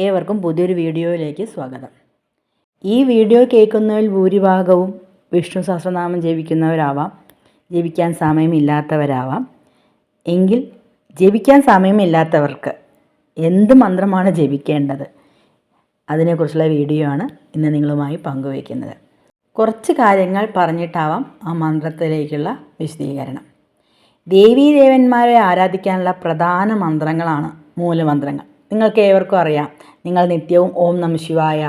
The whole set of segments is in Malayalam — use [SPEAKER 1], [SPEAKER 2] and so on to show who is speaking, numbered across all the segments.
[SPEAKER 1] ഏവർക്കും പുതിയൊരു വീഡിയോയിലേക്ക് സ്വാഗതം. ഈ വീഡിയോ കേൾക്കുന്നതിൽ ഭൂരിഭാഗവും വിഷ്ണു സഹസ്രനാമം ജപിക്കുന്നവരാവാം, ജപിക്കാൻ സമയമില്ലാത്തവരാവാം. എങ്കിൽ ജപിക്കാൻ സമയമില്ലാത്തവർക്ക് എന്ത് മന്ത്രമാണ് ജപിക്കേണ്ടത്, അതിനെക്കുറിച്ചുള്ള വീഡിയോ ആണ് ഇന്ന് നിങ്ങളുമായി പങ്കുവയ്ക്കുന്നത്. കുറച്ച് കാര്യങ്ങൾ പറഞ്ഞിട്ടാവാം ആ മന്ത്രത്തിലേക്കുള്ള വിശദീകരണം. ദേവീദേവന്മാരെ ആരാധിക്കാനുള്ള പ്രധാന മന്ത്രങ്ങളാണ് മൂലമന്ത്രങ്ങൾ. നിങ്ങൾക്ക് ഏവർക്കും അറിയാം, നിങ്ങൾ നിത്യവും ഓം നമഃ ശിവായ,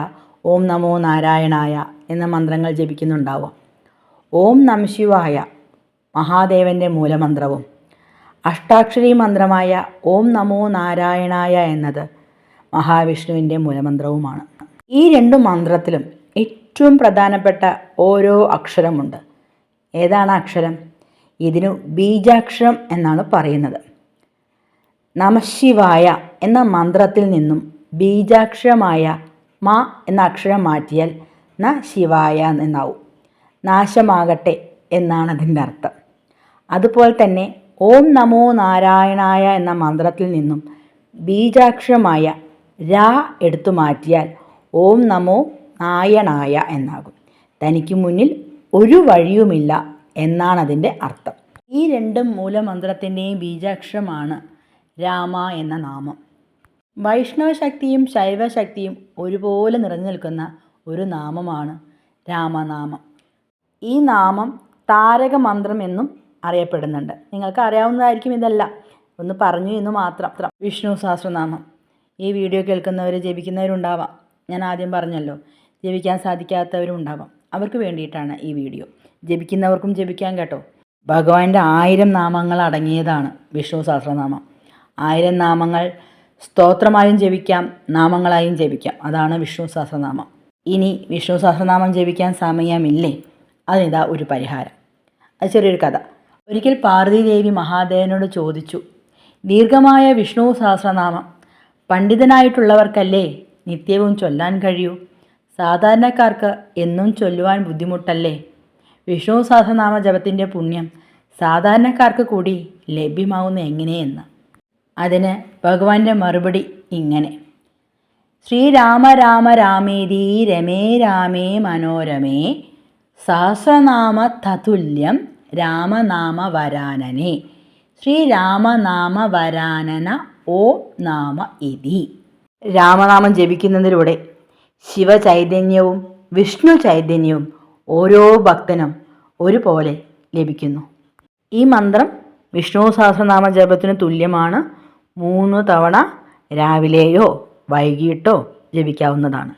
[SPEAKER 1] ഓം നമോ നാരായണായ എന്ന മന്ത്രങ്ങൾ ജപിക്കുന്നുണ്ടാവുക. ഓം നമഃ ശിവായ മഹാദേവൻ്റെ മൂലമന്ത്രവും അഷ്ടാക്ഷരി മന്ത്രമായ ഓം നമോ നാരായണായ എന്നത് മഹാവിഷ്ണുവിൻ്റെ മൂലമന്ത്രവുമാണ്. ഈ രണ്ട് മന്ത്രത്തിലും ഏറ്റവും പ്രധാനപ്പെട്ട ഓരോ അക്ഷരമുണ്ട്. ഏതാണ് അക്ഷരം? ഇതിനു ബീജാക്ഷരം എന്നാണ് പറയുന്നത്. നമഃശിവായ എന്ന മന്ത്രത്തിൽ നിന്നും ബീജാക്ഷരമായ മ എന്ന അക്ഷരം മാറ്റിയാൽ ന ശിവായ എന്നാവും. നാശമാകട്ടെ എന്നാണ് അതിൻ്റെ അർത്ഥം. അതുപോലെ തന്നെ ഓം നമോ നാരായണായ എന്ന മന്ത്രത്തിൽ നിന്നും ബീജാക്ഷരമായ രാ എടുത്തു മാറ്റിയാൽ ഓം നമോ നായണായ എന്നാകും. തനിക്ക് മുന്നിൽ ഒരു വഴിയുമില്ല എന്നാണ് അതിൻ്റെ അർത്ഥം. ഈ രണ്ടും മൂലമന്ത്രത്തിൻ്റെയും ബീജാക്ഷരമാണ് രാമ എന്ന നാമം. വൈഷ്ണവ ശക്തിയും ശൈവശക്തിയും ഒരുപോലെ നിറഞ്ഞു നിൽക്കുന്ന ഒരു നാമമാണ് രാമനാമം. ഈ നാമം താരക മന്ത്രം എന്നും അറിയപ്പെടുന്നുണ്ട്. നിങ്ങൾക്ക് അറിയാവുന്നതായിരിക്കും ഇതെല്ലാം, ഒന്ന് പറഞ്ഞു എന്ന് മാത്രം. വിഷ്ണു സഹസ്രനാമം ഈ വീഡിയോ കേൾക്കുന്നവർ ജപിക്കുന്നവരുണ്ടാവാം. ഞാൻ ആദ്യം പറഞ്ഞല്ലോ, ജപിക്കാൻ സാധിക്കാത്തവരും ഉണ്ടാവാം. അവർക്ക് വേണ്ടിയിട്ടാണ് ഈ വീഡിയോ. ജപിക്കുന്നവർക്കും ജപിക്കാൻ കേട്ടോ. ഭഗവാന്റെ 1000 നാമങ്ങൾ അടങ്ങിയതാണ് വിഷ്ണു സഹസ്രനാമം. 1000 നാമങ്ങൾ സ്തോത്രമായും ജപിക്കാം, നാമങ്ങളായും ജപിക്കാം. അതാണ് വിഷ്ണു സഹസ്രനാമം. ഇനി വിഷ്ണു സഹസ്രനാമം ജപിക്കാൻ സമയമില്ലേ? അതിനിതാ ഒരു പരിഹാരം. അത് ചെറിയൊരു കഥ. ഒരിക്കൽ പാർവതീദേവി മഹാദേവനോട് ചോദിച്ചു, ദീർഘമായ വിഷ്ണു സഹസ്രനാമം പണ്ഡിതനായിട്ടുള്ളവർക്കല്ലേ നിത്യവും ചൊല്ലാൻ കഴിയൂ? സാധാരണക്കാർക്ക് എന്നും ചൊല്ലുവാൻ ബുദ്ധിമുട്ടല്ലേ? വിഷ്ണു സഹസ്രനാമ ജപത്തിൻ്റെ പുണ്യം സാധാരണക്കാർക്ക് കൂടി ലഭ്യമാവുന്ന എങ്ങനെയെന്ന്. അതിന് ഭഗവാന്റെ മറുപടി ഇങ്ങനെ: ശ്രീരാമ രാമ രാമേതി രമേ രാമേ മനോരമേ സഹസ്രനാമ തതുല്യം രാമനാമ വരാനനെ ശ്രീരാമനാമ വരാനന ഓ നാമ ഇതി. രാമനാമം ജപിക്കുന്നതിലൂടെ ശിവചൈതന്യവും വിഷ്ണു ചൈതന്യവും ഓരോ ഭക്തനും ഒരുപോലെ ലഭിക്കുന്നു. ഈ മന്ത്രം വിഷ്ണു സഹസ്രനാമ ജപത്തിന് തുല്യമാണ്. 3 തവണ രാവിലെയോ വൈകിട്ടോ ജപിക്കാവുന്നതാണ്.